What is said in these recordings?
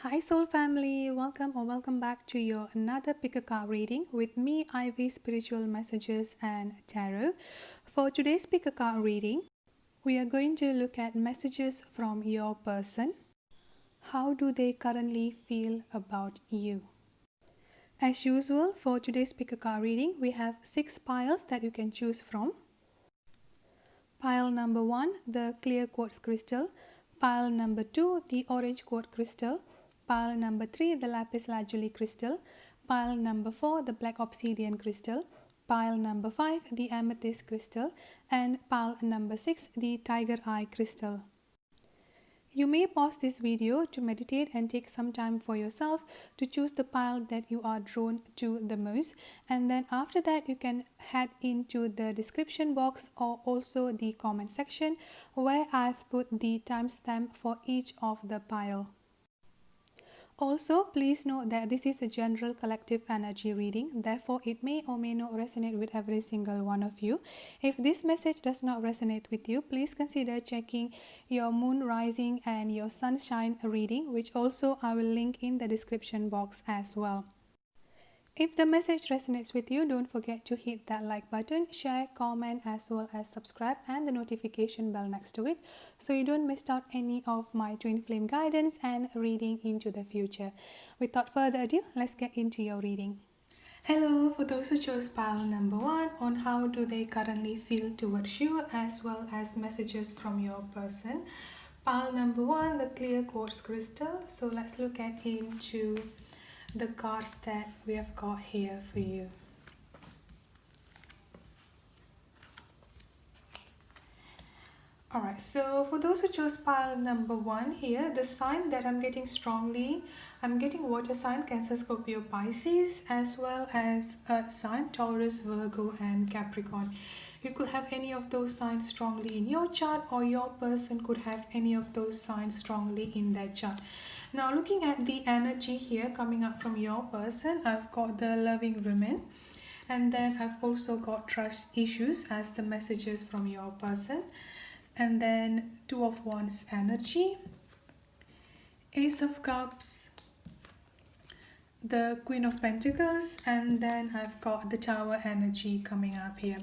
Hi soul family, welcome back to your another pick a card reading with me Ivy Spiritual Messages and Tarot. For today's pick a card reading, we are going to look at messages from your person. How do they currently feel about you? As usual, for today's pick a card reading, we have 6 piles that you can choose from. Pile number 1, the clear quartz crystal. Pile number 2, the orange quartz crystal. Pile number 3, the Lapis Lazuli crystal. Pile number 4, the black obsidian crystal. Pile number 5, the amethyst crystal. And pile number 6, the tiger eye crystal. You may pause this video to meditate and take some time for yourself to choose the pile that you are drawn to the most, and then after that you can head into the description box or also the comment section where I've put the timestamp for each of the pile. Also, please note that this is a general collective energy reading, therefore it may or may not resonate with every single one of you. If this message does not resonate with you, please consider checking your moon rising and your sunshine reading, which also I will link in the description box as well. If the message resonates with you, don't forget to hit that like button, share, comment, as well as subscribe and the notification bell next to it so you don't miss out any of my twin flame guidance and reading into the future. Without further ado, let's get into your reading. Hello, for those who chose pile number 1 on how do they currently feel towards you as well as messages from your person. Pile number 1, the clear quartz crystal. So let's look at into the cards that we have got here for you. Alright, so for those who chose pile number 1 here, the sign that I'm getting strongly, I'm getting water sign, Cancer, Scorpio, Pisces, as well as earth sign, Taurus, Virgo and Capricorn. You could have any of those signs strongly in your chart, or your person could have any of those signs strongly in their chart. Now looking at the energy here coming up from your person, I've got the loving women, and then I've also got trust issues as the messages from your person, and then Two of Wands energy, Ace of Cups, the Queen of Pentacles, and then I've got the Tower energy coming up here.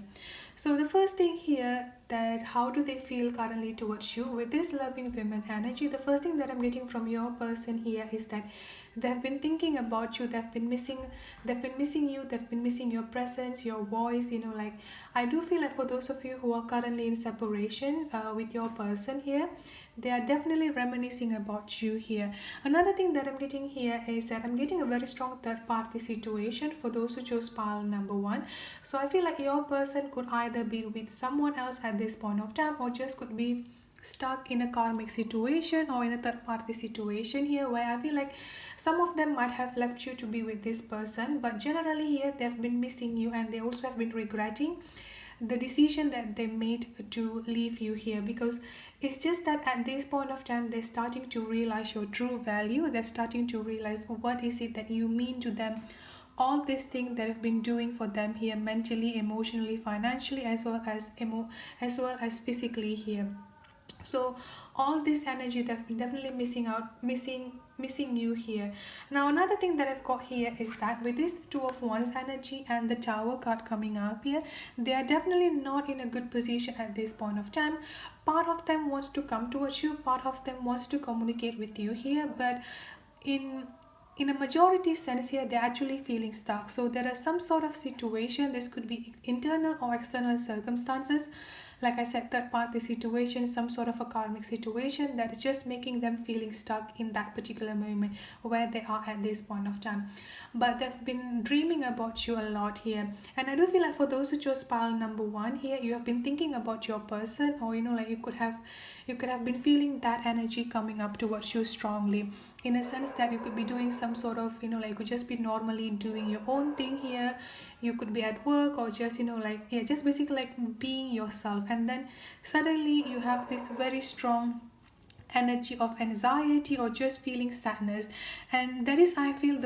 So the first thing here, that how do they feel currently towards you with this loving women energy, the first thing that I'm getting from your person here is that they've been thinking about you, they've been missing you, they've been missing your presence, your voice, like I do feel like for those of you who are currently in separation with your person here, they are definitely reminiscing about you here. Another thing that I'm getting here is that I'm getting a very strong third party situation for those who chose pile number 1. So I feel like your person could either be with someone else at this point of time, or just could be stuck in a karmic situation or in a third party situation here, where I feel like some of them might have left you to be with this person, but generally here they've been missing you, and they also have been regretting the decision that they made to leave you here, because it's just that at this point of time they're starting to realize your true value. They're starting to realize what is it that you mean to them, all these things that have been doing for them here, mentally, emotionally, financially, as well as physically here. So all this energy, they've been definitely missing you here. Now another thing that I've got here is that with this Two of Wands energy and the Tower card coming up here, they are definitely not in a good position at this point of time. Part of them wants to come towards you, part of them wants to communicate with you here, but in a majority sense here, they're actually feeling stuck. So there is some sort of situation, this could be internal or external circumstances, like I said, third party situation, some sort of a karmic situation that is just making them feeling stuck in that particular moment where they are at this point of time. But they've been dreaming about you a lot here, and I do feel like for those who chose pile number 1 here, you have been thinking about your person, or like you could have been feeling that energy coming up towards you strongly, in a sense that you could be doing some sort of like you could just be normally doing your own thing here. You could be at work, or just just basically like being yourself, and then suddenly you have this very strong energy of anxiety or just feeling sadness. And that is, I feel,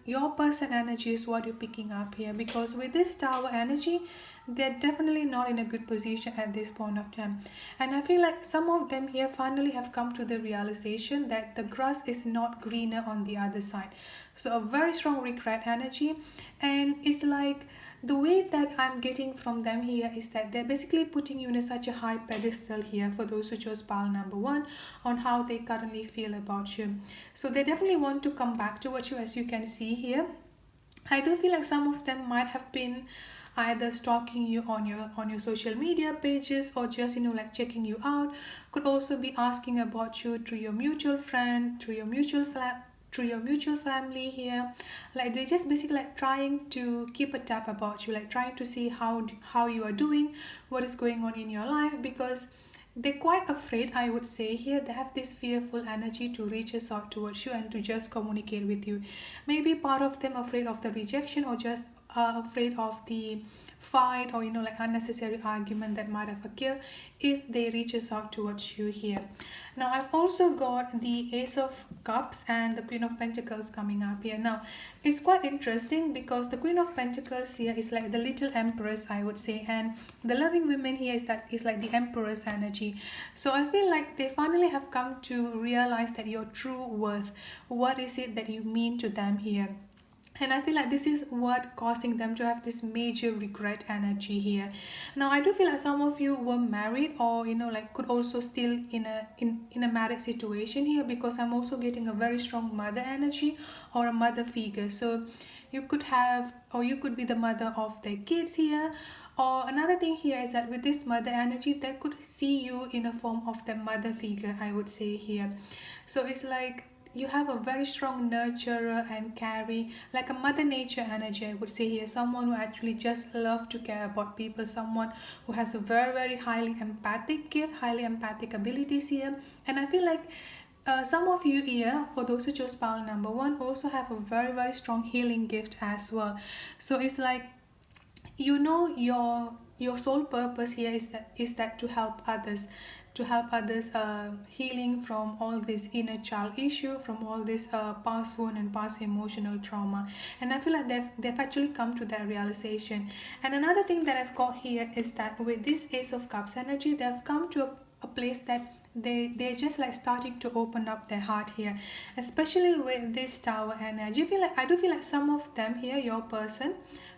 your person energy is what you're picking up here, because with this tower energy, they're definitely not in a good position at this point of time. And I feel like some of them here finally have come to the realization that the grass is not greener on the other side. So a very strong regret energy. And it's like, the way that I'm getting from them here is that they're basically putting you in such a high pedestal here, for those who chose pile number 1, on how they currently feel about you. So they definitely want to come back towards you, as you can see here. I do feel like some of them might have been either stalking you on your social media pages, or just like checking you out. Could also be asking about you through your mutual friend, through your mutual family here. Like, they just basically like trying to keep a tab about you, like trying to see how you are doing, what is going on in your life, because they're quite afraid, I would say here. They have this fearful energy to reach us out towards you and to just communicate with you. Maybe part of them afraid of the rejection, or just afraid of the fight, or like unnecessary argument that might have occurred if they reaches out towards you here. Now I've also got the Ace of Cups and the Queen of Pentacles coming up here. Now it's quite interesting, because the Queen of Pentacles here is like the little empress, I would say, and the loving women here is like the empress energy. So I feel like they finally have come to realize that your true worth, what is it that you mean to them here. And I feel like this is what causing them to have this major regret energy here. Now I do feel like some of you were married, or like could also still in a marriage situation here, because I'm also getting a very strong mother energy or a mother figure. So you could have, or you could be the mother of their kids here. Or another thing here is that with this mother energy, they could see you in a form of the mother figure, I would say here. So it's like you have a very strong nurturer and carry, like a mother nature energy, I would say here. Someone who actually just love to care about people, someone who has a very highly empathic gift, highly empathic abilities here. And I feel like some of you here, for those who chose pile number 1, also have a very strong healing gift as well. So it's like, your sole purpose here is that to help others, healing from all this inner child issue, from all this past wound and past emotional trauma. And I feel like they've actually come to that realization. And another thing that I've got here is that with this Ace of Cups energy, they've come to a place that they're just like starting to open up their heart here, especially with this Tower energy. I do feel like some of them here, your person,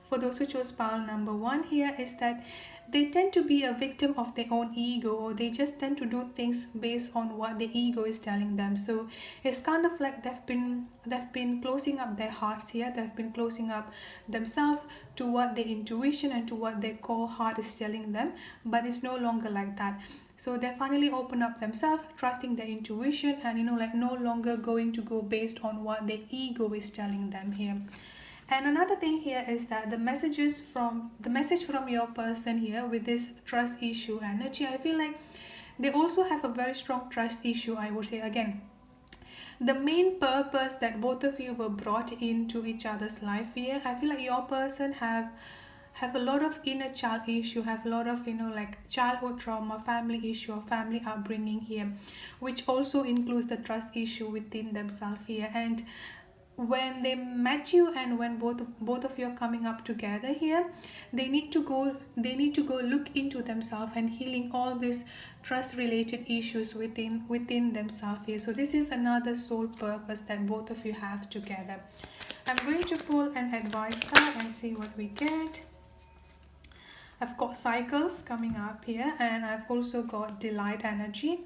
for those who chose pile number 1 here, is that they tend to be a victim of their own ego, or they just tend to do things based on what the ego is telling them. So it's kind of like they've been closing up their hearts here. They've been closing up themselves to what their intuition and to what their core heart is telling them, but it's no longer like that. So they finally open up themselves, trusting their intuition, and like no longer going to go based on what their ego is telling them here. And another thing here is that the message from your person here with this trust issue energy, I feel like they also have a very strong trust issue, I would say. Again, the main purpose that both of you were brought into each other's life here, I feel like your person have a lot of inner child issue, have a lot of like childhood trauma, family issue, or family upbringing here, which also includes the trust issue within themselves here. And when they met you, and when both of you are coming up together here, they need to go look into themselves and healing all these trust related issues within themselves here. So this is another soul purpose that both of you have together. I'm going to pull an advice card and see what we get. I've got cycles coming up here, and I've also got delight energy.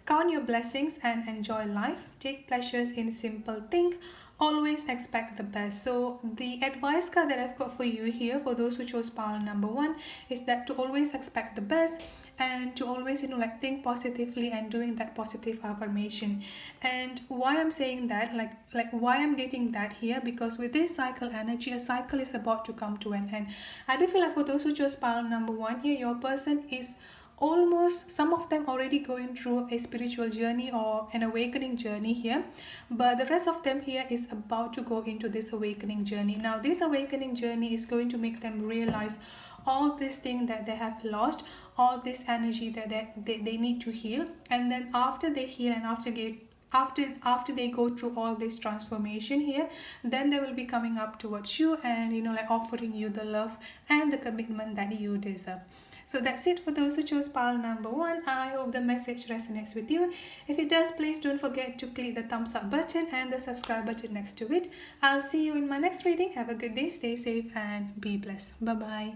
Count your blessings and enjoy life. Take pleasures in simple things. Always expect the best. So the advice card that I've got for you here, for those who chose pile number 1, is that to always expect the best, and to always like think positively and doing that positive affirmation. And why I'm saying that, like why I'm getting that here, because with this cycle energy, a cycle is about to come to an end. I do feel like for those who chose pile number 1 here, your person is almost, some of them already going through a spiritual journey or an awakening journey here, but the rest of them here is about to go into this awakening journey. Now this awakening journey is going to make them realize all this thing that they have lost, all this energy that they need to heal. And then after they heal and after they go through all this transformation here, then they will be coming up towards you and like offering you the love and the commitment that you deserve. So that's it for those who chose pile number 1. I hope the message resonates with you. If it does, please don't forget to click the thumbs up button and the subscribe button next to it. I'll see you in my next reading. Have a good day, stay safe and be blessed. Bye bye.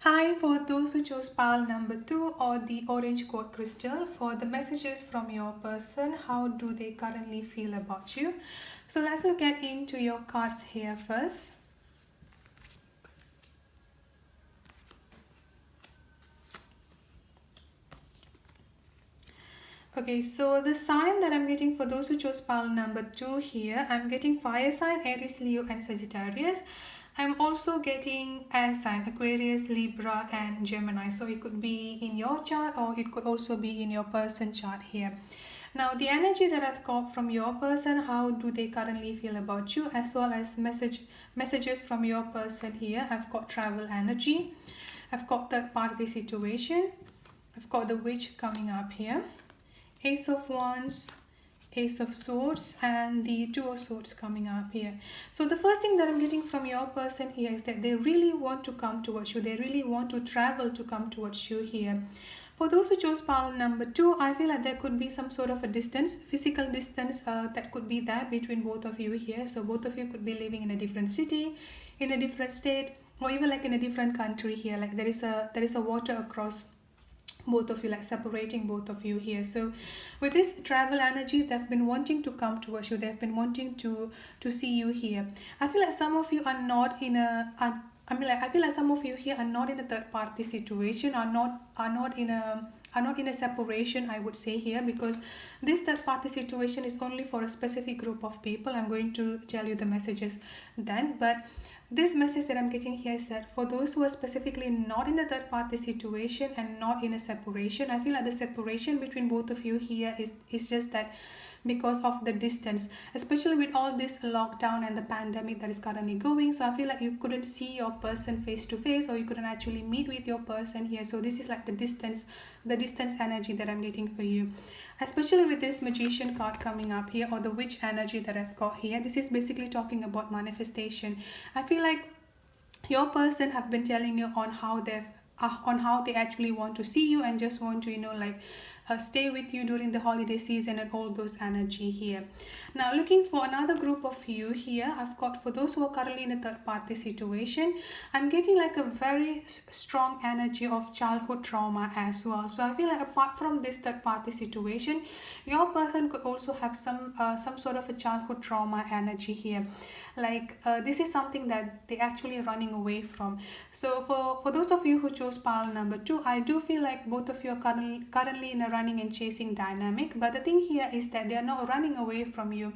Hi, for those who chose pile number 2 or the orange quartz crystal, for the messages from your person, how do they currently feel about you? So let's look into your cards here first. Okay, so the sign that I'm getting for those who chose pile number 2 here, I'm getting fire sign, Aries, Leo and Sagittarius. I'm also getting air sign, Aquarius, Libra and Gemini. So it could be in your chart or it could also be in your person chart here. Now the energy that I've got from your person, how do they currently feel about you, as well as messages from your person here. I've got travel energy, I've got third party situation, I've got the witch coming up here, Ace of Wands, Ace of Swords and the Two of Swords coming up here. So the first thing that I'm getting from your person here is that they really want to come towards you. They really want to travel to come towards you here. For those who chose pile number 2, I feel like there could be some sort of a distance, physical distance that could be there between both of you here. So both of you could be living in a different city, in a different state, or even like in a different country here. Like there is a water across both of you, like separating both of you here. So with this travel energy, they've been wanting to come towards you. They've been wanting to see you here. I feel like some of you are not in a I feel like some of you here are not in a third party situation, are not in a separation, I would say here, because this third party situation is only for a specific group of people. I'm going to tell you the messages then, but this message that I'm getting here is that for those who are specifically not in a third party situation and not in a separation, I feel like the separation between both of you here is just that because of the distance, especially with all this lockdown and the pandemic that is currently going. So I feel like you couldn't see your person face to face, or you couldn't actually meet with your person here. So this is like the distance energy that I'm getting for you, especially with this magician card coming up here, or the witch energy that I've got here. This is basically talking about manifestation. I feel like your person have been telling you on how they actually want to see you and just want to stay with you during the holiday season and all those energy here. Now looking for another group of you here, I've got for those who are currently in a third party situation, I'm getting like a very strong energy of childhood trauma as well. So I feel like apart from this third party situation, your person could also have some sort of a childhood trauma energy here. Like this is something that they actually running away from. So for those of you who chose pile number 2, I do feel like both of you are currently in a running and chasing dynamic. But the thing here is that they are not running away from you,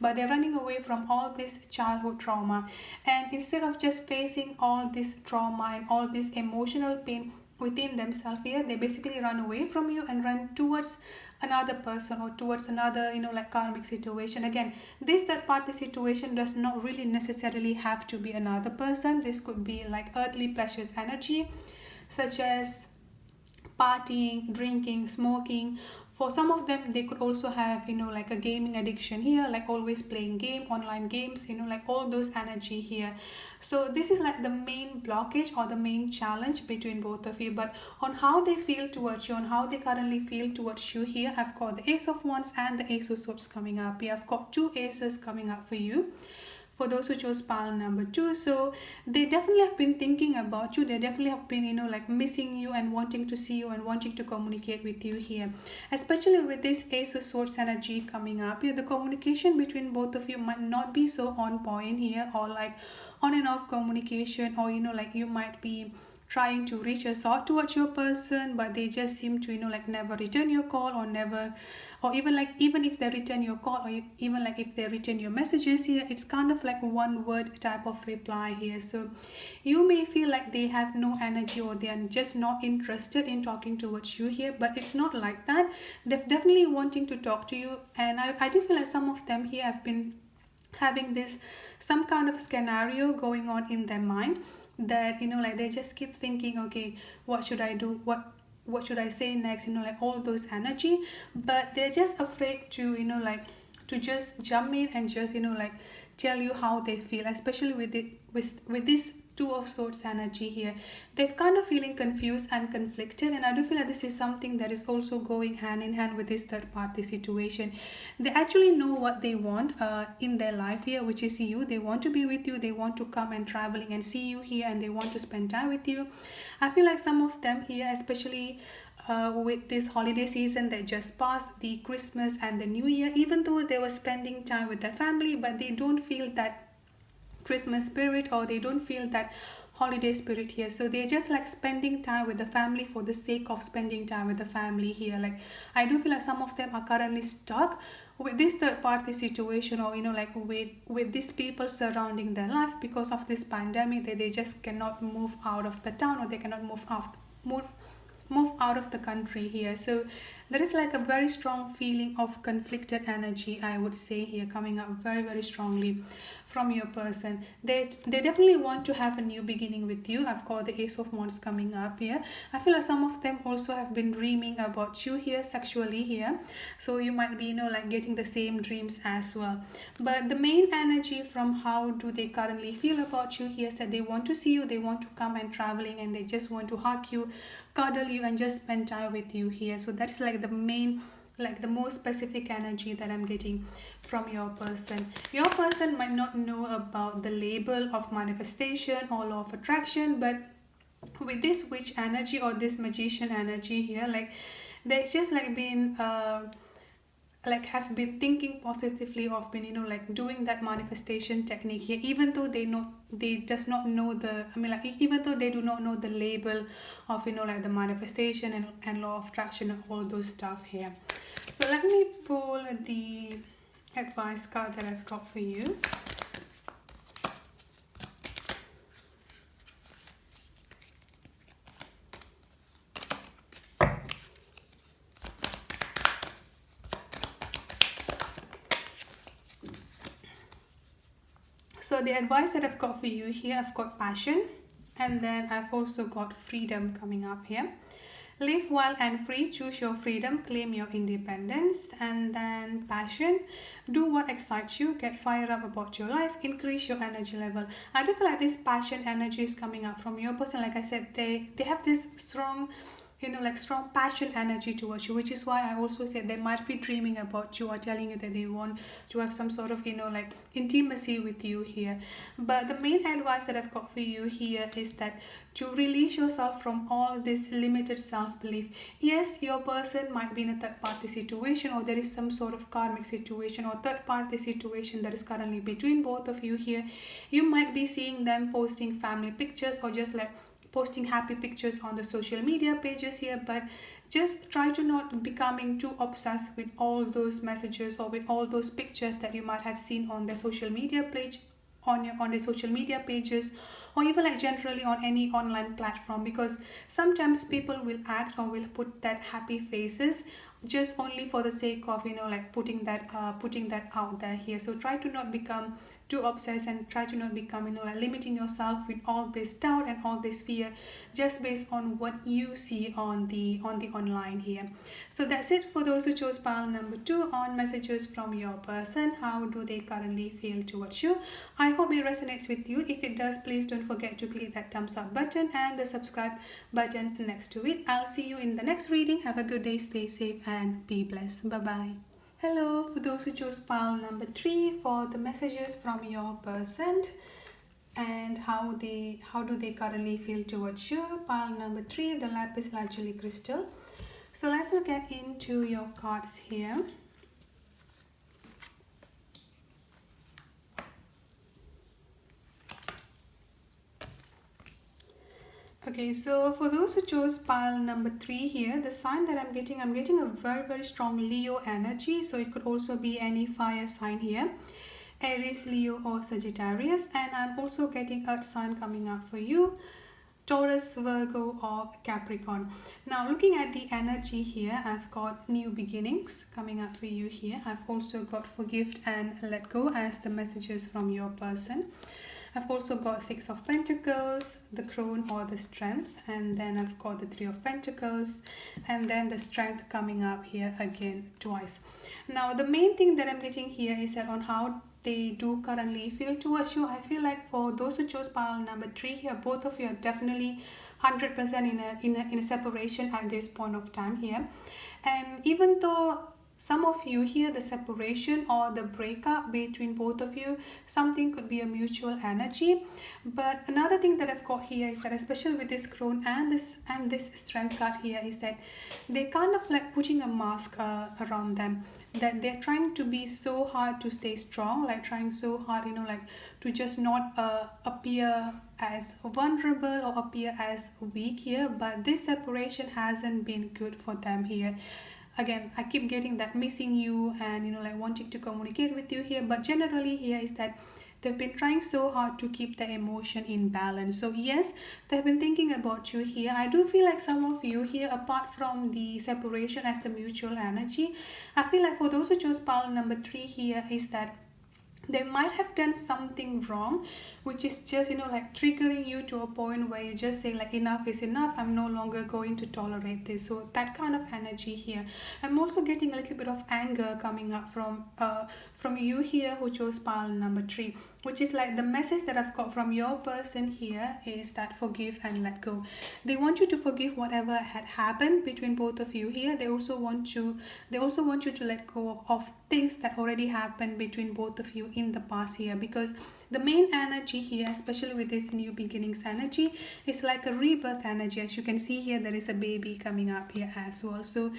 but they're running away from all this childhood trauma. And instead of just facing all this trauma and all this emotional pain within themselves here, they basically run away from you and run towards another person or towards another karmic situation. Again, this third party situation does not really necessarily have to be another person. This could be like earthly pleasures energy, such as partying, drinking, smoking. For some of them, they could also have like a gaming addiction here, like always playing online games, like all those energy here. So this is like the main blockage or the main challenge between both of you. But on how they feel towards you, on how they currently feel towards you here, I've got the Ace of Wands and the Ace of Swords coming up here. I've got 2 aces coming up for you, for those who chose pile number 2. So they definitely have been thinking about you. They definitely have been like missing you and wanting to see you and wanting to communicate with you here, especially with this Ace of Swords energy coming up here. The communication between both of you might not be so on point here, or like on and off communication, or like you might be trying to reach out towards your person, but they just seem to never return your call, or even if they return your call, or even like if they return your messages here, it's kind of like one word type of reply here. So you may feel like they have no energy, or they are just not interested in talking towards you here, but it's not like that. They're definitely wanting to talk to you, and I do feel like some of them here have been having some kind of scenario going on in their mind, that, like they just keep thinking, okay, what should I do, what should I say next, like all those energy, but they're just afraid to, like to just jump in and just, like tell you how they feel, especially with it with this two of swords energy here. They're kind of feeling confused and conflicted, and I do feel like this is something that is also going hand in hand with this third party situation. They actually know what they want in their life here, which is you. They want to be with you, they want to come and traveling and see you here, and they want to spend time with you. I feel like some of them here, especially with this holiday season that just passed, the Christmas and the New Year, even though they were spending time with their family, but they don't feel that Christmas spirit, or they don't feel that holiday spirit here. So they're just like spending time with the family for the sake of spending time with the family here. Like I do feel like some of them are currently stuck with this third party situation, or like with these people surrounding their life because of this pandemic, that they just cannot move out of the town, or they cannot move out of the country here. So there is like a very strong feeling of conflicted energy, I would say, here coming up very, very strongly from your person. They definitely want to have a new beginning with you. I've got the Ace of Wands coming up here. I feel like some of them also have been dreaming about you here sexually here, so you might be like getting the same dreams as well. But the main energy from how do they currently feel about you here is that they want to see you, they want to come and traveling, and they just want to hug you, cuddle you, and just spend time with you here. So that's like the main, like the most specific energy that I'm getting from your person. Your person might not know about the label of manifestation or law of attraction, but with this witch energy or this magician energy here, like there's just like been like have been thinking positively of been like doing that manifestation technique here, even though they does not know the, I mean, like even though they do not know the label of like the manifestation and law of attraction and all those stuff here. So let me pull the advice card that I've got for you. So the advice that I've got for you here, I've got passion, and then I've also got freedom coming up here. Live wild and free, choose your freedom, claim your independence. And then passion, do what excites you, get fired up about your life, increase your energy level. I do feel like this passion energy is coming up from your person. Like I said, they have this strong, like strong passion energy towards you, which is why I also said they might be dreaming about you or telling you that they want to have some sort of like intimacy with you here. But the main advice that I've got for you here is that to release yourself from all this limited self-belief. Yes, your person might be in a third party situation, or there is some sort of karmic situation or third party situation that is currently between both of you here. You might be seeing them posting family pictures, or just like posting happy pictures on the social media pages here, but just try to not becoming too obsessed with all those messages or with all those pictures that you might have seen on the social media page, on the social media pages, or even like generally on any online platform, because sometimes people will act or will put that happy faces just only for the sake of like putting that out there here. So try to not become too obsessed, and try to not become like limiting yourself with all this doubt and all this fear just based on what you see on the online here. So that's it for those who chose pile number 2 on messages from your person. How do they currently feel towards you? I hope it resonates with you. If it does, please don't forget to click that thumbs up button and the subscribe button next to it. I'll see you in the next reading. Have a good day, stay safe, and be blessed. Bye bye. Hello, for those who chose pile number 3 for the messages from your person and how do they currently feel towards you. Pile number 3, the Lapis Lazuli crystal. So let's look at into your cards here. Okay, so for those who chose pile number 3 here, the sign that I'm getting a very, very strong Leo energy. So it could also be any fire sign here, Aries, Leo, or Sagittarius. And I'm also getting earth sign coming up for you, Taurus, Virgo, or Capricorn. Now looking at the energy here, I've got new beginnings coming up for you here. I've also got forgive and let go as the messages from your person. I've also got Six of Pentacles, the Crown or the Strength, and then I've got the Three of Pentacles, and then the Strength coming up here again twice. Now the main thing that I'm getting here is that on how they do currently feel towards you. I feel like for those who chose pile number 3 here, both of you are definitely 100% in a separation at this point of time here. And even though some of you here, the separation or the breakup between both of you, something could be a mutual energy. But another thing that I've got here is that, especially with this Crown and this Strength card here, is that they're kind of like putting a mask around them, that they're trying to be so hard to stay strong, like trying so hard, you know, like to just not appear as vulnerable or appear as weak here. But this separation hasn't been good for them here. Again, I keep getting that missing you and, you know, like wanting to communicate with you here. But generally here is that they've been trying so hard to keep the emotion in balance. So yes, they've been thinking about you here. I do feel like some of you here, apart from the separation as the mutual energy, I feel like for those who chose pile number 3 here, is that they might have done something wrong, which is just, you know, like triggering you to a point where you just say like enough is enough, I'm no longer going to tolerate this. So that kind of energy here. I'm also getting a little bit of anger coming up from you here who chose pile number 3, which is like the message that I've got from your person here is that forgive and let go. They want you to forgive whatever had happened between both of you here. They also want you to let go of things that already happened between both of you in the past here, because the main energy here, especially with this new beginnings energy, is like a rebirth energy. As you can see here, there is a baby coming up here as well. So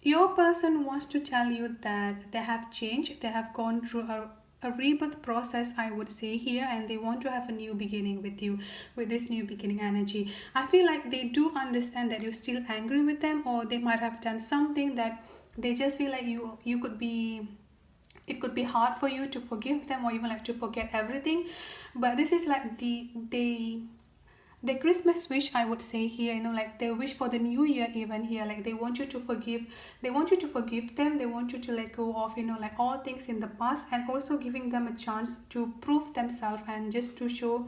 your person wants to tell you that they have changed, they have gone through a rebirth process, I would say here, and they want to have a new beginning with you, with this new beginning energy. I feel like they do understand that you're still angry with them, or they might have done something that they just feel like it could be hard for you to forgive them, or even like to forget everything. But this is like the Christmas wish, I would say here, you know, like they wish for the new year even here, like they want you to forgive them, they want you to let go of, you know, like all things in the past, and also giving them a chance to prove themselves, and just to show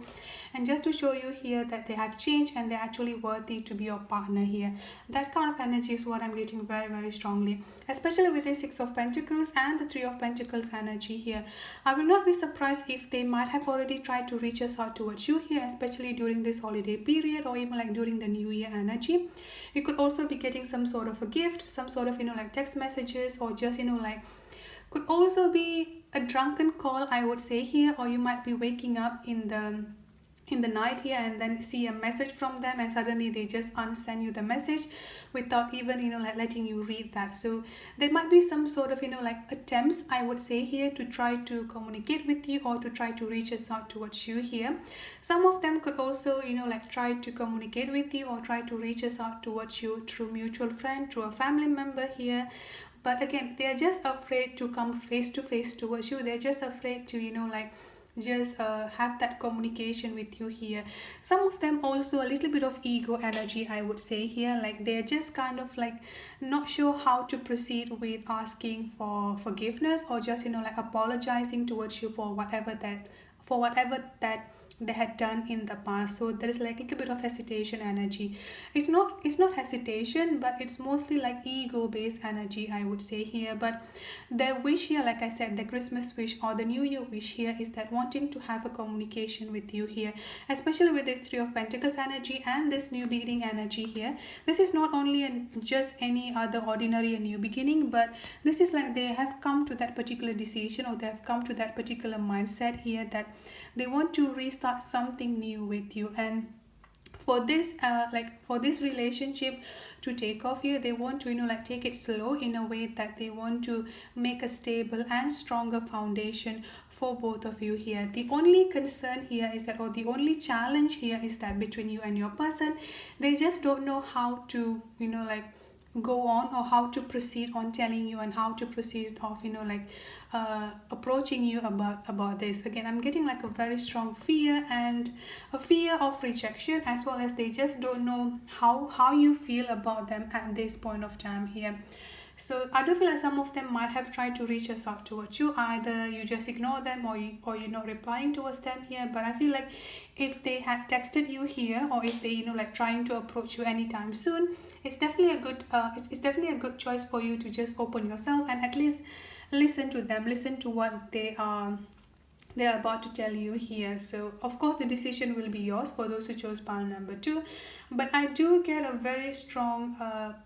you here that they have changed and they're actually worthy to be your partner here. That kind of energy is what I'm getting very, very strongly, especially with the Six of Pentacles and the Three of Pentacles energy here. I will not be surprised if they might have already tried to reach us out towards you here, especially during this holiday period, or even like during the new year energy. You could also be getting some sort of a gift, some sort of, you know, like text messages, or just, you know, like could also be a drunken call, I would say here, or you might be waking up in the night here and then see a message from them, and suddenly they just unsend you the message without even, you know, like letting you read that. So there might be some sort of, you know, like attempts, I would say here, to try to communicate with you, or to try to reach us out towards you here. Some of them could also, you know, like try to communicate with you or try to reach us out towards you through mutual friend, through a family member here. But again, they are just afraid to come face to face towards you. They're just afraid to, you know, like just have that communication with you here. Some of them also a little bit of ego energy, I would say here, like they're just kind of like not sure how to proceed with asking for forgiveness, or just, you know, like apologizing towards you for whatever that they had done in the past. So there is like a little bit of hesitation energy. It's not hesitation, but it's mostly like ego based energy, I would say here. But their wish here, like I said, the Christmas wish or the New Year wish here, is that wanting to have a communication with you here, especially with this Three of Pentacles energy and this new beginning energy here. This is not only just any other ordinary new beginning, but this is like they have come to that particular decision, or they have come to that particular mindset here, that they want to restart something new with you. And for this for this relationship to take off here, they want to, you know, like take it slow, in a way that they want to make a stable and stronger foundation for both of you here. The only concern here is that, or the only challenge here is that between you and your person, they just don't know how to, you know, like go on, or how to proceed on telling you, and how to proceed of, you know, like approaching you about this. Again, I'm getting like a very strong fear, and a fear of rejection, as well as they just don't know how you feel about them at this point of time here. So I do feel like some of them might have tried to reach us out towards you. Either you just ignore them, or you're not replying towards them here. But I feel like if they had texted you here, or if they, you know, like trying to approach you anytime soon, it's definitely a good it's definitely a good choice for you to just open yourself and at least listen to them, listen to what they're about to tell you here. So of course the decision will be yours for those who chose pile number 2, but I do get a very strong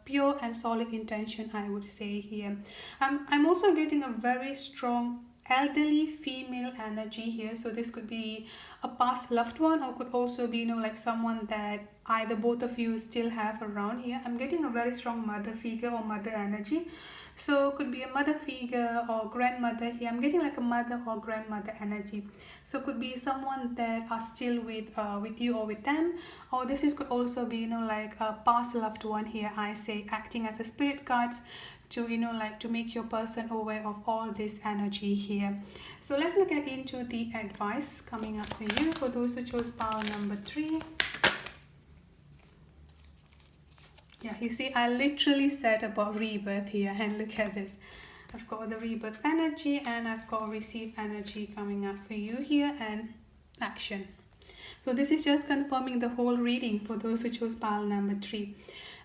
pure and solid intention, I would say here. I'm also getting a very strong elderly female energy here. So this could be a past loved one, or could also be, you know, like someone that either both of you still have around here. I'm getting a very strong mother figure or mother energy. So could be a mother figure or grandmother here. I'm getting like a mother or grandmother energy. So could be someone that are still with you or with them, or this is could also be, you know, like a past loved one here, I say, acting as a spirit guides to, you know, like to make your person aware of all this energy here. So let's look at into the advice coming up for you for those who chose pile number 3. Yeah, you see, I literally said about rebirth here, and look at this. I've got the rebirth energy and I've got receive energy coming up for you here, and action. So this is just confirming the whole reading for those who chose pile number 3.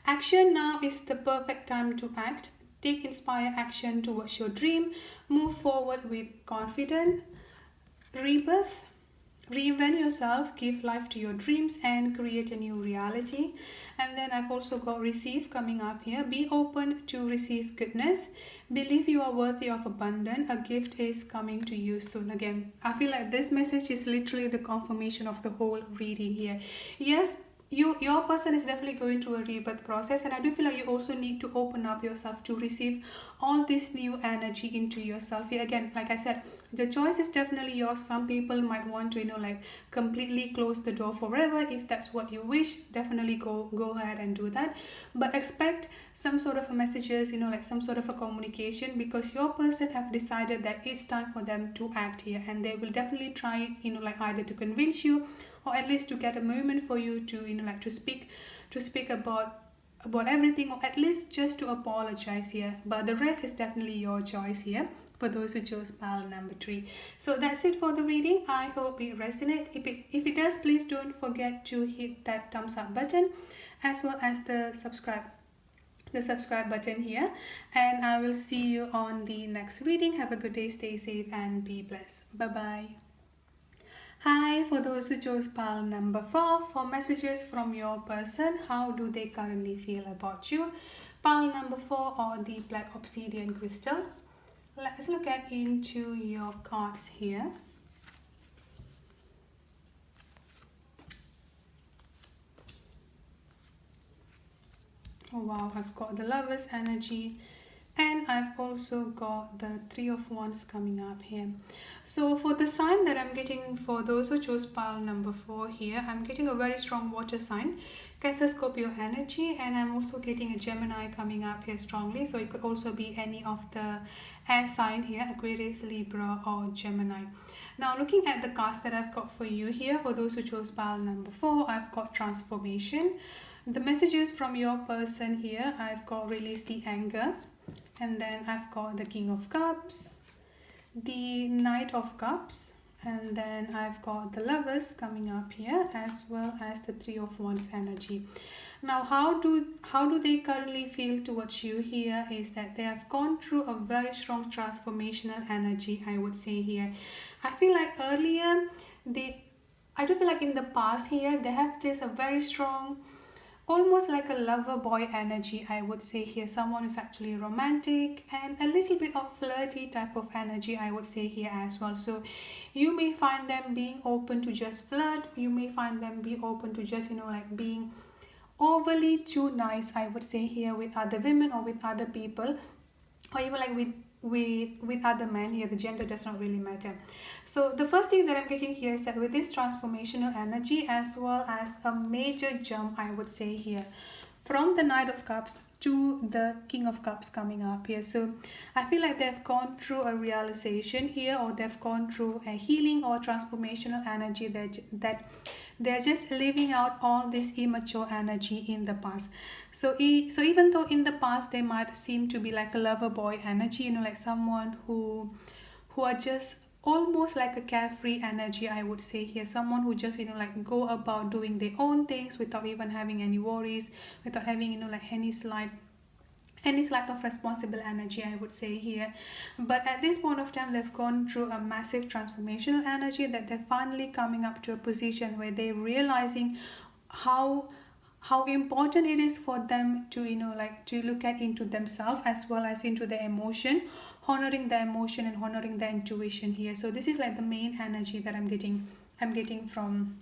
Action. Now is the perfect time to act. Take inspired action towards your dream. Move forward with confidence. Rebirth. Reinvent yourself, give life to your dreams, and create a new reality. And then I've also got receive coming up here. Be open to receive goodness. Believe you are worthy of abundance. A gift is coming to you soon. Again, I feel like this message is literally the confirmation of the whole reading here. Yes, your person is definitely going through a rebirth process, and I do feel like you also need to open up yourself to receive all this new energy into yourself here. Again, like I said, the choice is definitely yours. Some people might want to, you know, like completely close the door forever. If that's what you wish, definitely go ahead and do that, but expect some sort of a messages, you know, like some sort of a communication, because your person have decided that it's time for them to act here, and they will definitely try, you know, like either to convince you, or at least to get a moment for you to, you know, like to speak about everything, or at least just to apologize here. But the rest is definitely your choice here for those who chose pile number 3. So that's it for the reading. I hope it resonates. If it does, please don't forget to hit that thumbs up button, as well as the subscribe button here, and I will see you on the next reading. Have a good day, stay safe, and be blessed. Bye bye. Hi, for those who chose pile number 4, for messages from your person, how do they currently feel about you? Pile number 4 or the black obsidian crystal. Let's look at into your cards here. Oh wow, I've got the Lover's energy, and I've also got the 3 of Wands coming up here. So for the sign that I'm getting for those who chose pile number 4 here, I'm getting a very strong water sign, Cancer, Scorpio energy, and I'm also getting a Gemini coming up here strongly. So it could also be any of the air sign here, Aquarius, Libra, or Gemini. Now looking at the cards that I've got for you here, for those who chose pile number 4, I've got transformation. The messages from your person here, I've got release the anger, and then I've got the King of Cups, the Knight of Cups, and then I've got the Lovers coming up here, as well as the 3 of Wands energy. Now how do they currently feel towards you here is that they have gone through a very strong transformational energy, I would say here. I feel like earlier I do feel like in the past here they have this a very strong, almost like a lover boy energy, I would say here. Someone who's actually romantic and a little bit of flirty type of energy, I would say here as well. So you may find them being open to just flirt. You may find them be open to just, you know, like being overly too nice, I would say here, with other women or with other people, or even like with other men here. The gender does not really matter. So the first thing that I'm getting here is that with this transformational energy, as well as a major jump, I would say here, from the Knight of Cups to the King of Cups coming up here. So I feel like they've gone through a realization here, or they've gone through a healing or transformational energy that They're just living out all this immature energy in the past. So even though in the past they might seem to be like a lover boy energy, like someone who are just almost like a carefree energy, I would say here. Someone who just like go about doing their own things without even having any worries, without having like any slight of responsible energy, I would say here. But at this point of time, they've gone through a massive transformational energy, that they're finally coming up to a position where they're realizing how important it is for them to like to look at into themselves as well as into their emotion, honoring the emotion and honoring the intuition here. So this is like the main energy that I'm getting from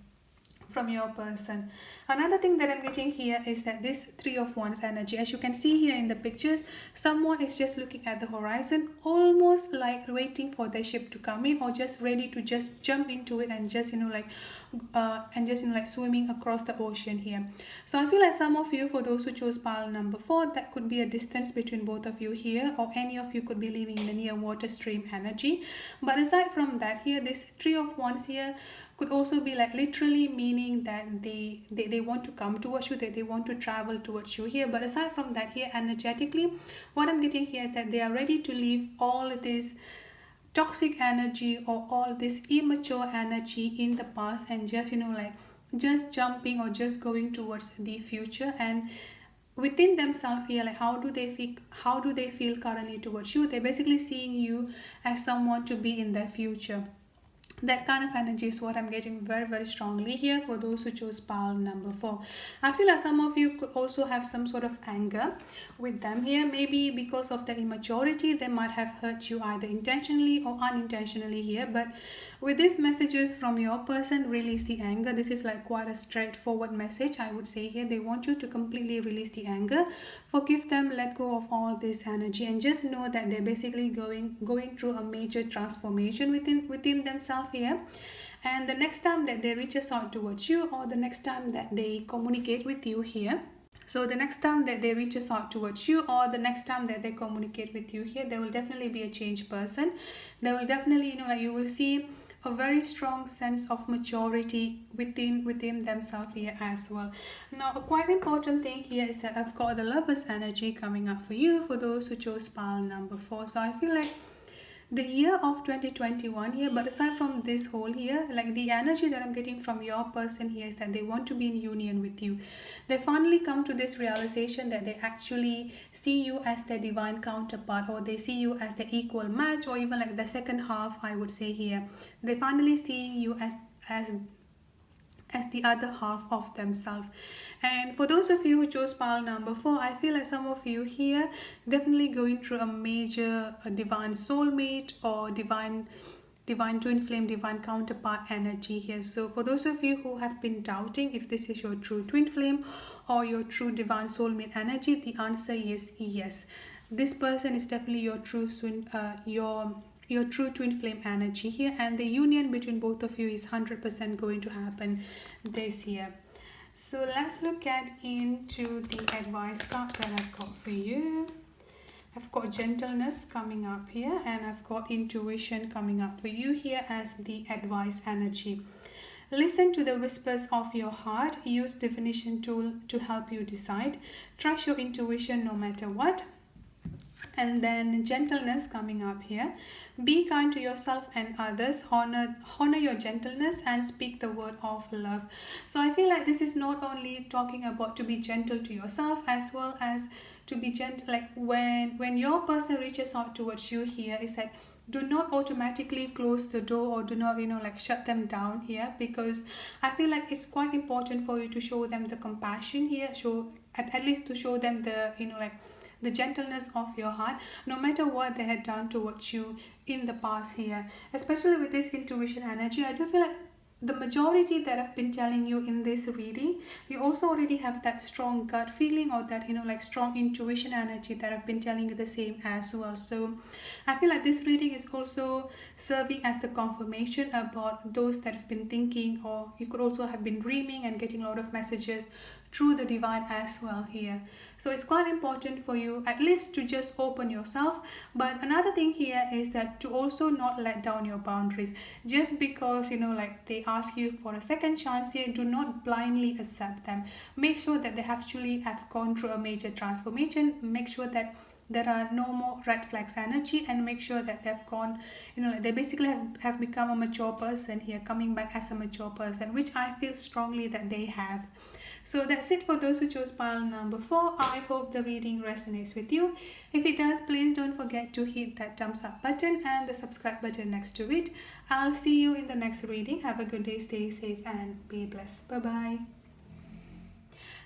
your person. Another thing that I'm getting here is that this Three of Wands energy, as you can see here in the pictures, someone is just looking at the horizon, almost like waiting for their ship to come in, or just ready to just jump into it and just like swimming across the ocean here. So I feel like some of you, for those who chose pile number 4, that could be a distance between both of you here, or any of you could be living in a near water stream energy. But aside from that, here this Three of Wands here could also be like literally meaning that they want to come towards you, that they want to travel towards you here. But aside from that, here energetically, what I'm getting here is that they are ready to leave all this toxic energy or all this immature energy in the past, and just like just jumping or just going towards the future. And within themselves here, like how do they feel currently towards you? They're basically seeing you as someone to be in their future. That kind of energy is what I'm getting very, very strongly here for those who chose pile number 4. I feel like some of you could also have some sort of anger with them here. Maybe because of the immaturity, they might have hurt you either intentionally or unintentionally here. But with these messages from your person, release the anger. This is like quite a straightforward message, I would say here. They want you to completely release the anger, forgive them, let go of all this energy, and just know that they're basically going through a major transformation within themselves here. And the next time that they reach out towards you, or the next time that they communicate with you here, so the next time that they reach out towards you, or the next time that they communicate with you here, there will definitely be a changed person. They will definitely, like you will see a very strong sense of maturity within themselves here as well. Now, a quite important thing here is that I've got the Lovers energy coming up for you, for those who chose pile number 4. So I feel like the year of 2021 here, but aside from this whole here, like the energy that I'm getting from your person here is that they want to be in union with you. They finally come to this realization that they actually see you as their divine counterpart, or they see you as the equal match, or even like the second half, I would say here. They finally seeing you as the other half of themselves. And for those of you who chose pile number 4, I feel like some of you here definitely going through a major divine soulmate or divine twin flame, divine counterpart energy here. So for those of you who have been doubting if this is your true twin flame or your true divine soulmate energy, the answer is yes. This person is definitely your true twin flame energy here, and the union between both of you is 100% going to happen this year. So let's look at into the advice card that I've got for you. I've got gentleness coming up here, and I've got intuition coming up for you here as the advice energy. Listen to the whispers of your heart. Use divination tool to help you decide. Trust your intuition no matter what. And then gentleness coming up here. Be kind to yourself and others. Honor your gentleness and speak the word of love. So I feel like this is not only talking about to be gentle to yourself, as well as to be gentle, like when your person reaches out towards you here, is that do not automatically close the door, or do not like shut them down here, because I feel like it's quite important for you to show them the compassion here, show at least to show them the like the gentleness of your heart, no matter what they had done towards you in the past here. Especially with this intuition energy, I do feel like the majority that I've been telling you in this reading, you also already have that strong gut feeling, or that like strong intuition energy that I've been telling you the same as well. So I feel like this reading is also serving as the confirmation about those that have been thinking, or you could also have been dreaming and getting a lot of messages through the divine as well here. So it's quite important for you at least to just open yourself. But another thing here is that to also not let down your boundaries, just because like they ask you for a second chance here, do not blindly accept them. Make sure that they actually have gone through a major transformation. Make sure that there are no more red flags energy, and make sure that they've gone, like they basically have become a mature person here, coming back as a mature person, which I feel strongly that they have. So that's it for those who chose pile number 4. I hope the reading resonates with you. If it does, please don't forget to hit that thumbs up button and the subscribe button next to it. I'll see you in the next reading. Have a good day, stay safe and be blessed. Bye bye.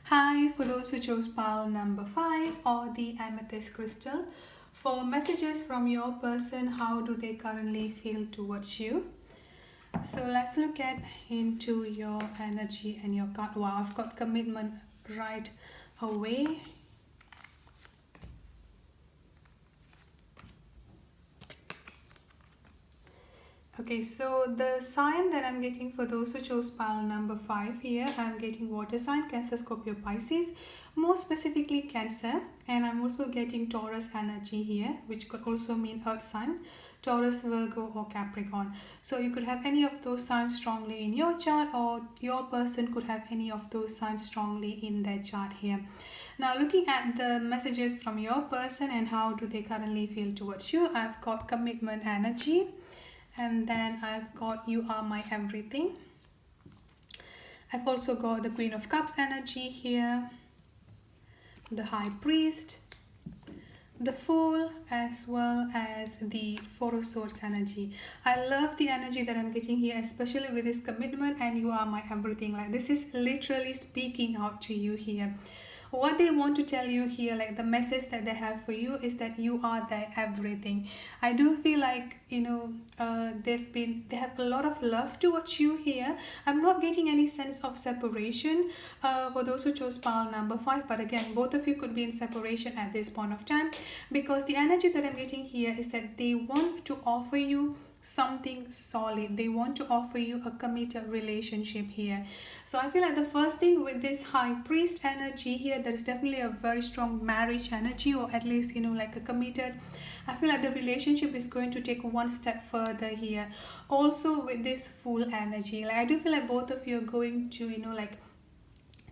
Hi, for those who chose pile number 5 or the amethyst crystal, for messages from your person, how do they currently feel towards you? So let's look at into your energy and your card. Wow, I've got commitment right away. Okay, so the sign that I'm getting for those who chose pile number 5 here, I'm getting water sign, Cancer, Scorpio, Pisces, more specifically Cancer, and I'm also getting Taurus energy here, which could also mean earth sign, Taurus, Virgo or Capricorn. So you could have any of those signs strongly in your chart, or your person could have any of those signs strongly in their chart here. Now looking at the messages from your person and how do they currently feel towards you, I've got commitment energy, and then I've got you are my everything. I've also got the Queen of Cups energy here, the High Priest, the Fool, as well as the Four of Swords energy. I love the energy that I'm getting here, especially with this commitment and you are my everything. Like this is literally speaking out to you here. What they want to tell you here, like the message that they have for you, is that you are their everything. I do feel like they have a lot of love towards you here. I'm not getting any sense of separation for those who chose pile number 5, but again, both of you could be in separation at this point of time, because the energy that I'm getting here is that they want to offer you something solid. They want to offer you a committed relationship here. So I feel like the first thing with this High Priest energy here, there is definitely a very strong marriage energy, or at least like a committed. I feel like the relationship is going to take one step further here. Also with this Fool energy, like I do feel like both of you are going to like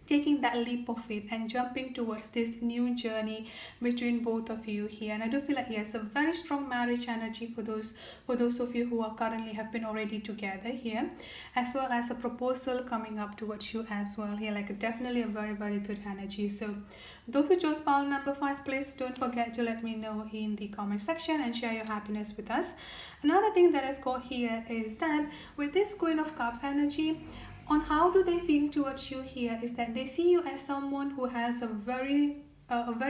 taking that leap of faith and jumping towards this new journey between both of you here. And I do feel like yes, a very strong marriage energy for those of you who are currently have been already together here, as well as a proposal coming up towards you as well here, like definitely a very, very good energy. So those who chose pile number 5, please don't forget to let me know in the comment section and share your happiness with us. Another thing that I've got here is that with this Queen of Cups energy, on how do they feel towards you here, is that they see you as someone who has a very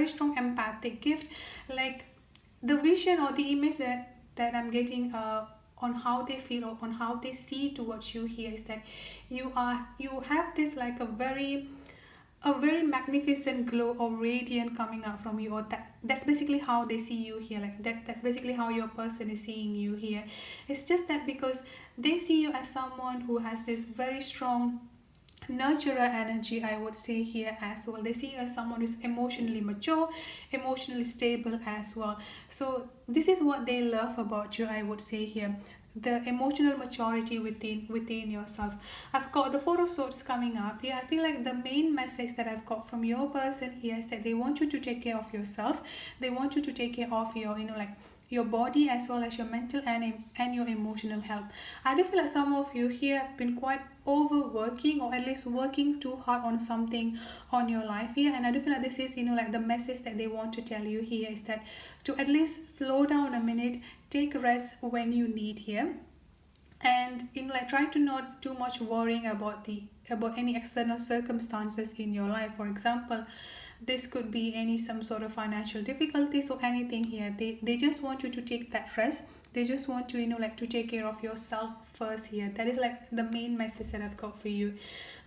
strong empathic gift. Like the vision or the image that I'm getting on how they feel or on how they see towards you here is that you have this like a very magnificent glow or radiant coming out from you, or that's basically how they see you here. Like that's basically how your person is seeing you here. It's just that because they see you as someone who has this very strong nurturer energy, I would say here as well. They see you as someone who's emotionally mature, emotionally stable as well. So this is what they love about you, I would say here, the emotional maturity within yourself. I've got the Four of Swords coming up here. I feel like the main message that I've got from your person here is that they want you to take care of yourself. They want you to take care of your like your body as well as your mental and your emotional health. I do feel like some of you here have been quite overworking, or at least working too hard on something on your life here, and I do feel like this is like the message that they want to tell you here is that to at least slow down a minute, take rest when you need here, and like try to not too much worrying about any external circumstances in your life. For example, this could be some sort of financial difficulties or anything here. They just want you to take that rest. They just want you like to take care of yourself first here. That is like the main message that I've got for you.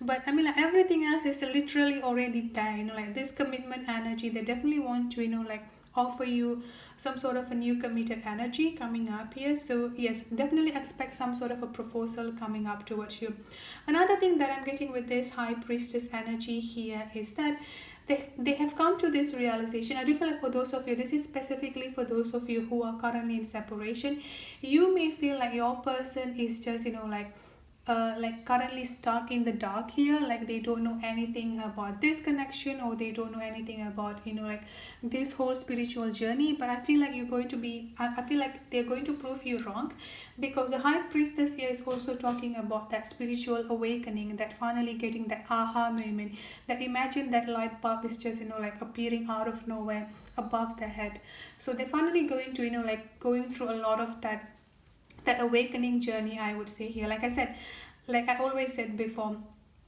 But I mean, like everything else is literally already there. Like this commitment energy, they definitely want to like offer you some sort of a new committed energy coming up here. So yes, definitely expect some sort of a proposal coming up towards you. Another thing that I'm getting with this High Priestess energy here is that they have come to this realization. I do feel like for those of you, this is specifically for those of you who are currently in separation, you may feel like your person is just like like currently stuck in the dark here, like they don't know anything about this connection, or they don't know anything about, you know, like this whole spiritual journey. But I feel like you're going to be, I feel like they're going to prove you wrong, because the high priestess here is also talking about that spiritual awakening, that finally getting that aha moment, that imagine that light bulb is just, you know, like appearing out of nowhere above their head. So they're finally going to, you know, like going through a lot of that awakening journey, I would say here. Like I said, like I always said before,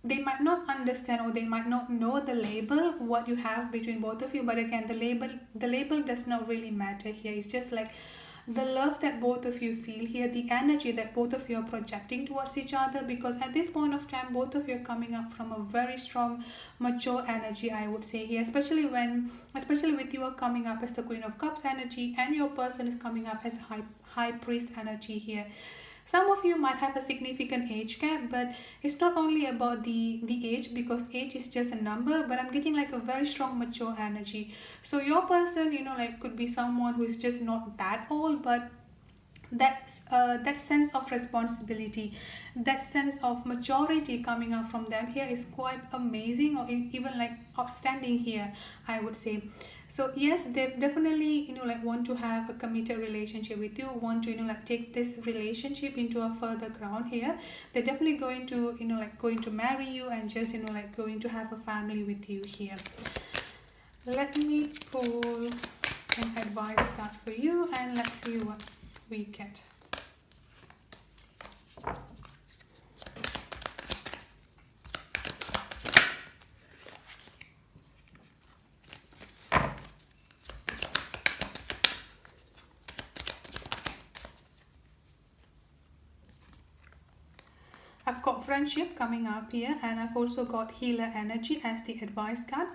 they might not understand, or they might not know the label what you have between both of you, but again, the label does not really matter here. It's just like the love that both of you feel here, the energy that both of you are projecting towards each other, because at this point of time both of you are coming up from a very strong mature energy, I would say here, especially with you are coming up as the Queen of Cups energy, and your person is coming up as the high priest energy here. Some of you might have a significant age gap, but it's not only about the age, because age is just a number, but I'm getting like a very strong mature energy. So your person, you know, like could be someone who is just not that old, but that sense of responsibility, that sense of maturity coming out from them here is quite amazing, or even like outstanding here, I would say. So yes, they definitely, you know, like want to have a committed relationship with you, want to, you know, like take this relationship into a further ground here. They're definitely going to, you know, like going to marry you, and just, you know, like going to have a family with you here. Let me pull an advice card for you, and let's see what we get. I've got friendship coming up here, and I've also got healer energy as the advice card.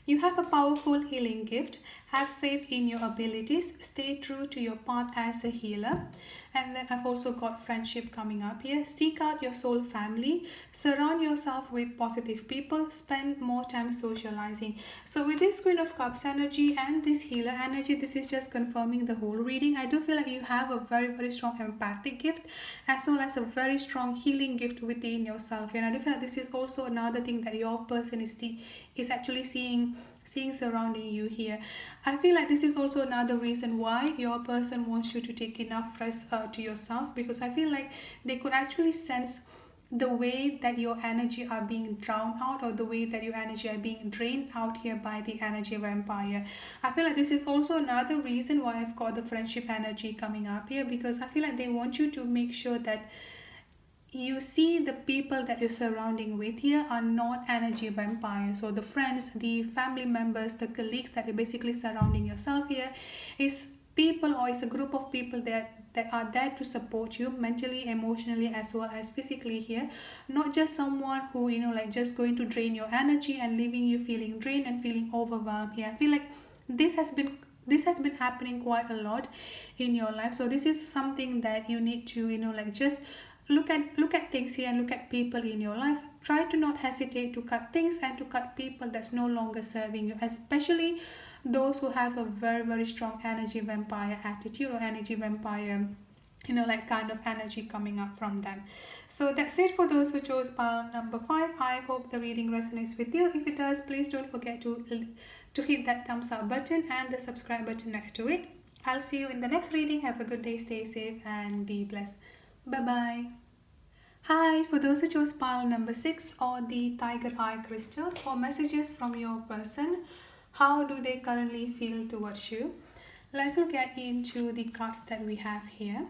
You have a powerful healing gift. Have faith in your abilities. Stay true to your path as a healer. And then I've also got friendship coming up here. Seek out your soul family. Surround yourself with positive people. Spend more time socializing. So with this Queen of Cups energy and this healer energy, this is just confirming the whole reading. I do feel like you have a very, very strong empathic gift, as well as a very strong healing gift within yourself. And I do feel like this is also another thing that your person is actually seeing surrounding you here. I feel like this is also another reason why your person wants you to take enough rest to yourself, because I feel like they could actually sense the way that your energy are being drowned out, or the way that your energy are being drained out here by the energy vampire. I feel like this is also another reason why I've got the friendship energy coming up here, because I feel like they want you to make sure that you see the people that you're surrounding with here are not energy vampires. So the friends, the family members, the colleagues that you're basically surrounding yourself here is people, or is a group of people that are there to support you mentally, emotionally, as well as physically here. Not just someone who, you know, like just going to drain your energy and leaving you feeling drained and feeling overwhelmed here. I feel like this has been happening quite a lot in your life. So this is something that you need to, you know, like just look at things here, and look at people in your life. Try to not hesitate to cut things and to cut people that's no longer serving you, especially those who have a very, very strong energy vampire attitude, or energy vampire, you know, like kind of energy coming up from them. So that's it for those who chose pile number 5. I hope the reading resonates with you. If it does, please don't forget to hit that thumbs up button and the subscribe button next to it. I'll see you in the next reading. Have a good day, stay safe, and be blessed. Bye bye. Hi, for those who chose pile number 6, or the tiger eye crystal, for messages from your person, how do they currently feel towards you? Let's look into the cards that we have here.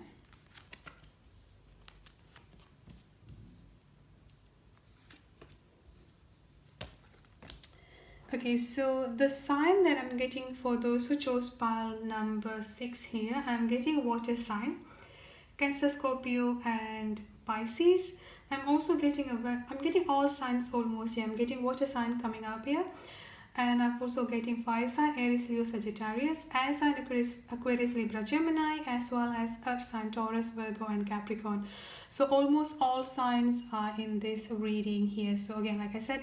Okay, so the sign that I'm getting for those who chose pile number 6 here, I'm getting water sign, Cancer, Scorpio, and Pisces. I'm also getting I'm getting all signs almost here. I'm getting water sign coming up here, and I'm also getting fire sign, Aries, Leo, Sagittarius, air sign, Aquarius, Libra, Gemini, as well as earth sign, Taurus, Virgo, and Capricorn. So almost all signs are in this reading here. So again, like I said,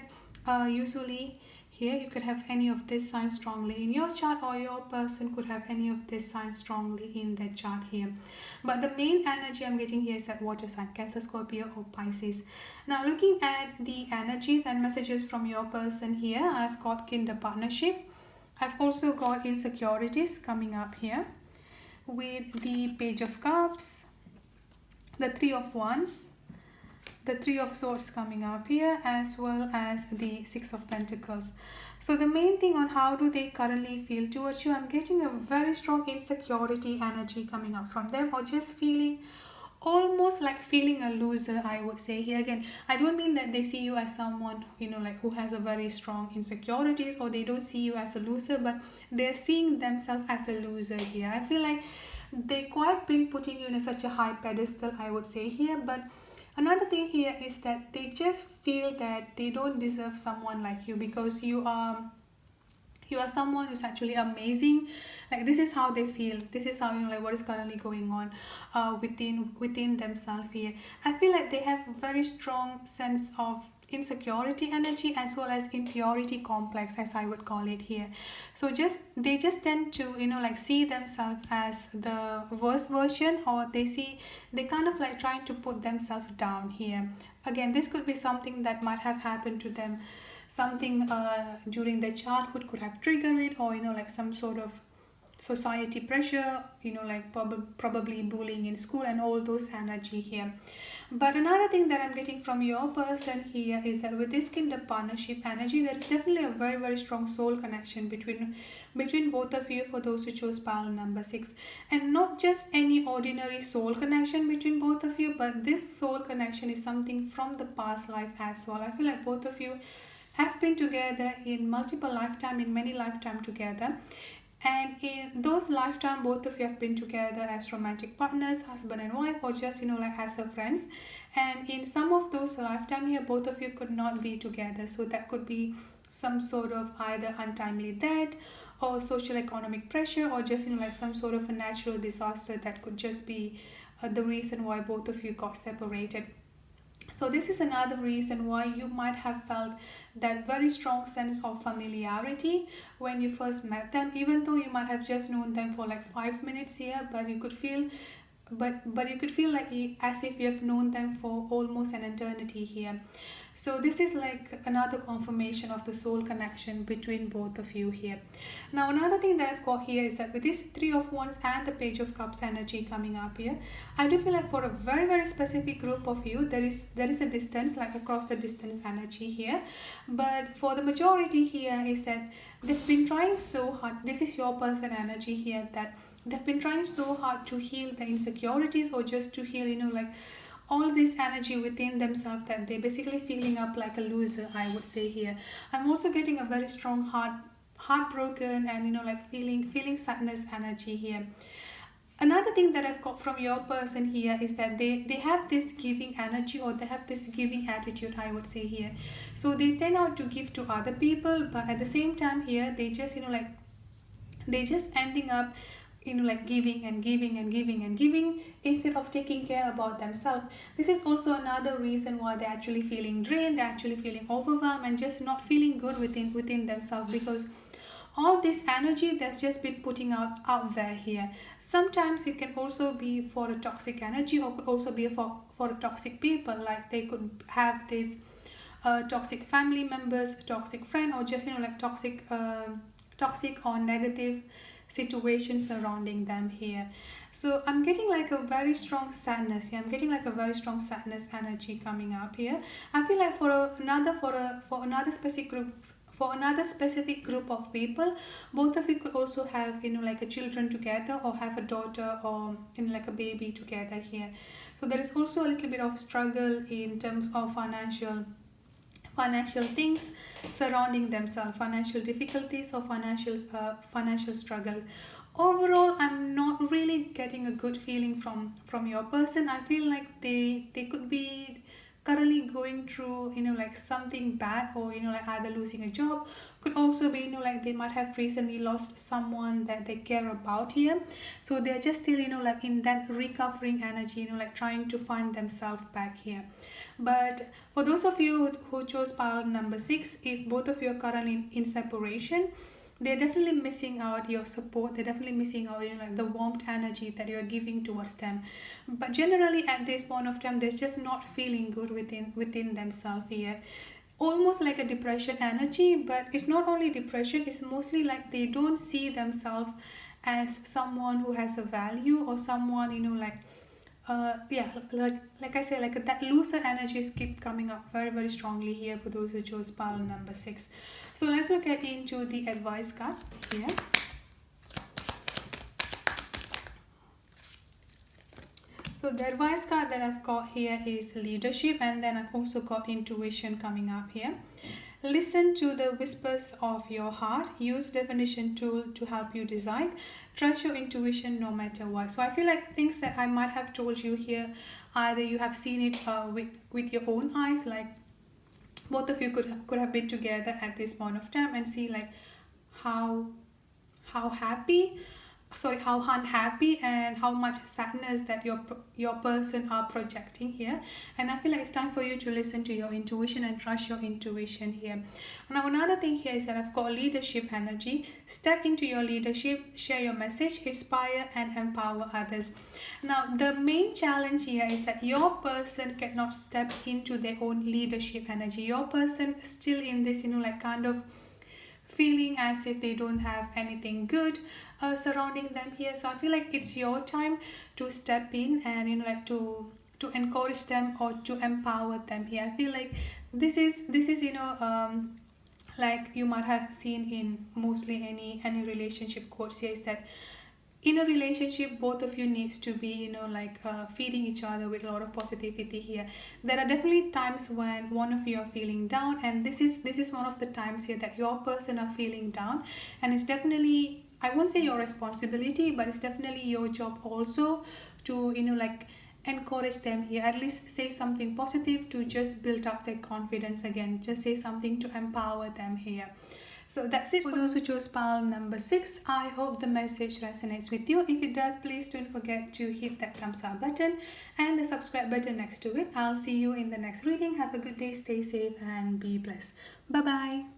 usually here. You could have any of this sign strongly in your chart, or your person could have any of this sign strongly in their chart here. But the main energy I'm getting here is that water sign, Cancer, Scorpio or Pisces. Now looking at the energies and messages from your person here, I've got kinder partnership. I've also got insecurities coming up here with the Page of Cups, the Three of Wands, the Three of Swords coming up here, as well as the Six of Pentacles. So the main thing on how do they currently feel towards you, I'm getting a very strong insecurity energy coming up from them, or just feeling almost like feeling a loser, I would say here. Again, I don't mean that they see you as someone, you know, like who has a very strong insecurities, or they don't see you as a loser, but they're seeing themselves as a loser here. I feel like they quite been putting you in such a high pedestal, I would say here. But another thing here is that they just feel that they don't deserve someone like you, because you are someone who's actually amazing. Like, this is how they feel, this is how, you know, like what is currently going on within themselves here. I feel like they have a very strong sense of insecurity energy, as well as inferiority complex, as I would call it here. So they just tend to, you know, like see themselves as the worst version, or they kind of like trying to put themselves down here. Again, this could be something that might have happened to them, something during their childhood could have triggered it, or, you know, like some sort of society pressure, you know, like probably bullying in school and all those energy here. But another thing that I'm getting from your person here is that with this kind of partnership energy, there is definitely a very, very strong soul connection between both of you, for those who chose pile number 6. And not just any ordinary soul connection between both of you, but this soul connection is something from the past life as well. I feel like both of you have been together in multiple lifetime, in many lifetime together. And in those lifetime, both of you have been together as romantic partners, husband and wife, or just, you know, like as a friends. And in some of those lifetime here, both of you could not be together. So that could be some sort of either untimely death, or social economic pressure, or just, you know, like some sort of a natural disaster that could just be the reason why both of you got separated. So this is another reason why you might have felt that very strong sense of familiarity when you first met them, even though you might have just known them for like 5 minutes here, but you could feel like as if you have known them for almost an eternity here. So this is like another confirmation of the soul connection between both of you here. Now another thing that I've got here is that with this Three of Wands and the Page of Cups energy coming up here, I do feel like for a very, very specific group of you, there is a distance, like across the distance energy here. But for the majority here is that they've been trying so hard. This is your person energy here, that they've been trying so hard to heal the insecurities, or just to heal, you know, like all this energy within themselves, that they're basically feeling up like a loser, I would say here. I'm also getting a very strong heartbroken, and, you know, like feeling sadness energy here. Another thing that I've got from your person here is that they have this giving energy, or they have this giving attitude, I would say here. So they tend out to give to other people, but at the same time here, they just, you know, like they just ending up, you know, like giving and giving and giving and giving, instead of taking care about themselves. This is also another reason why they're actually feeling drained, they're actually feeling overwhelmed, and just not feeling good within themselves, because all this energy that's just been putting out there here. Sometimes it can also be for a toxic energy, or could also be for a toxic people. Like they could have this toxic family members, toxic friend, or just, you know, like toxic or negative situations surrounding them here. So I'm getting like a very strong sadness here. I'm getting like a very strong sadness energy coming up here. I feel like for another specific group of people, both of you could also have, you know, like a children together, or have a daughter, or, you know, like a baby together here. So there is also a little bit of struggle in terms of financial things surrounding themselves, financial difficulties, or financial struggle. Overall, I'm not really getting a good feeling from your person. I feel like they could be currently going through, you know, like something bad, or, you know, like either losing a job, Could also be, like they might have recently lost someone that they care about here, so they're just still, like in that recovering energy, like trying to find themselves back here. But for those of you who chose pile number 6, if both of you are currently in separation, they're definitely missing out your support. They're definitely missing out, like the warmth energy that you're giving towards them. But generally at this point of time, they're just not feeling good within themselves here. Almost like a depression energy, but it's not only depression, it's mostly like they don't see themselves as someone who has a value, or someone, yeah, like I say, like that loser energies keep coming up very, very strongly here for those who chose pile number 6. So let's look at into the advice card here. So the advice card that I've got here is leadership, and then I've also got intuition coming up here. Listen to the whispers of your heart. Use definition tool to help you decide. Trust your intuition no matter what. So I feel like things that I might have told you here, either you have seen it with your own eyes, like both of you could have been together at this point of time and see like how unhappy and how much sadness that your person are projecting here. And I feel like it's time for you to listen to your intuition and trust your intuition here. Now another thing here is that I've got leadership energy. Step into your leadership, share your message, inspire and empower others. Now the main challenge here is that your person cannot step into their own leadership energy. Your person is still in this, like kind of feeling as if they don't have anything good surrounding them here. So I feel like it's your time to step in and like to encourage them or to empower them here. I feel like this is like you might have seen in mostly any relationship quotes here, is that in a relationship both of you needs to be feeding each other with a lot of positivity here. There are definitely times when one of you are feeling down, and this is one of the times here that your person are feeling down, and it's definitely, I won't say your responsibility, but it's definitely your job also to encourage them here. At least say something positive to just build up their confidence again. Just say something to empower them here. So that's it for those who chose pile number 6. I hope the message resonates with you. If it does, please don't forget to hit that thumbs up button and the subscribe button next to it. I'll see you in the next reading. Have a good day, stay safe and be blessed. Bye bye.